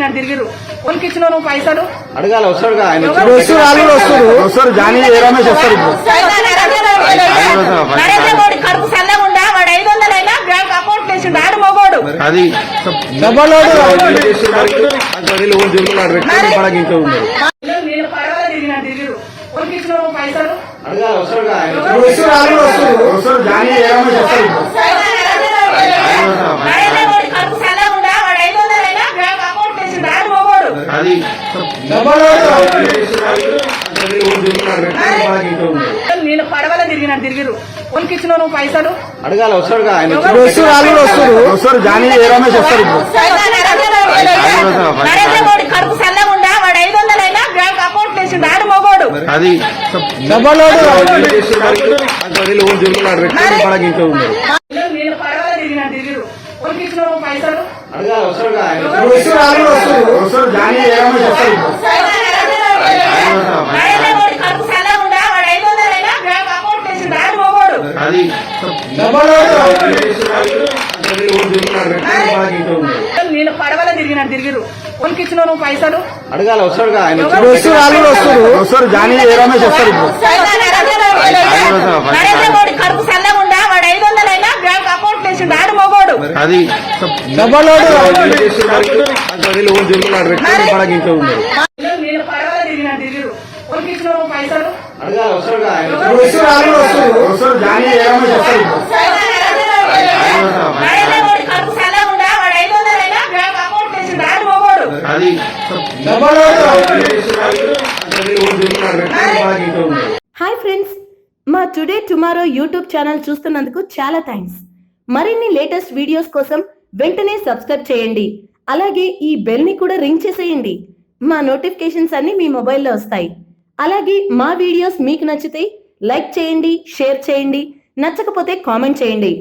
తిరిగినాడు తిరిగిరు కొనికి ఇచ్చిన నువ్వు పైసలు అడగాలి వస్తాడుగా ఆయన వస్తారు జానీ రమేష్ వస్తారు నరేంద్ర మోడీ కడుపు చల్లకుండా వాడు 500 అయినా బ్యాంక్ అకౌంట్ వేసిండు ఆడు మొగోడు అది ఇంట్లో ఉంది నేను పడవలో తిరిగినాడు తిరిగిరు కొనికి ఇచ్చిన నువ్వు పైసలు అడగాలి వస్తాడుగా ఆయన వస్తారు జానీ రమేష్ వస్తారు నరేంద్ర మోడీ కడుపు చల్లకుండా వాడు 500 అయినా బ్యాంక్ అకౌంట్ వేసిండు ఆడు మొగోడు అది ఇంట్లో ఉంది నేను పడవలో తిరిగినాడు తిరిగిరు కొనికి ఇచ్చిన నువ్వు పైసలు అడగాలి వస్తాడుగా ఆయన వస్తారు జానీ రమేష్ వస్తారు నరేంద్ర మోడీ కడుపు చల్లకుండా వాడు 500 అయినా బ్యాంక్ అకౌంట్ వేసిండు ఆడు మొగోడు అది ఇంట్లో ఉంది నేను పడవలో తిరిగినాడు తిరిగిరు కొనికి ఇచ్చిన నువ్వు పైసలు అడగాలి వస్తాడుగా ఆయన వస్తారు జానీ రమేష్ వస్తారు నరేంద్ర మోడీ కడుపు చల్లకుండా వాడు 500 అయినా బ్యాంక్ అకౌంట్ వేసిండు ఆడు మొగోడు అది ఇంట్లో ఉంది నేను పడవలో తిరిగినాడు తిరిగిరు కొనికి ఇచ్చిన నువ్వు పైసలు అడగాలి వస్తాడుగా ఆయన వస్తారు జానీ రమేష్ వస్తారు నరేంద్ర మోడీ కడుపు చల్లకుండా వాడు 500 అయినా బ్యాంక్ అకౌంట్ వేసిండు ఆడు మొగోడు అది ఇంట్లో ఉంది నేను పడవలో తిరిగినాడు తిరిగిరు కొనికి ఇచ్చిన నువ్వు పైసలు అడగాలి వస్తాడుగా ఆయన వస్తారు జానీ రమేష్ వస్తారు నరేంద్ర మోడీ కడుపు చల్లకుండా వాడు 500 అయినా బ్యాంక్ అకౌంట్ వేసిండు ఆడు మొగోడు అది ఇంట్లో ఉంది హాయ్ ఫ్రెండ్స్, మా టుడే టుమారో యూట్యూబ్ ఛానల్ చూస్తున్నందుకు చాలా థ్యాంక్స్. మరిన్ని లేటెస్ట్ వీడియోస్ కోసం వెంటనే సబ్స్క్రైబ్ చేయండి. అలాగే ఈ బెల్ ని కూడా రింగ్ చేసేయండి. మా నోటిఫికేషన్స్ అన్ని మీ మొబైల్లో వస్తాయి. అలాగే మా వీడియోస్ మీకు నచ్చితే లైక్ చేయండి, షేర్ చేయండి, నచ్చకపోతే కామెంట్ చేయండి.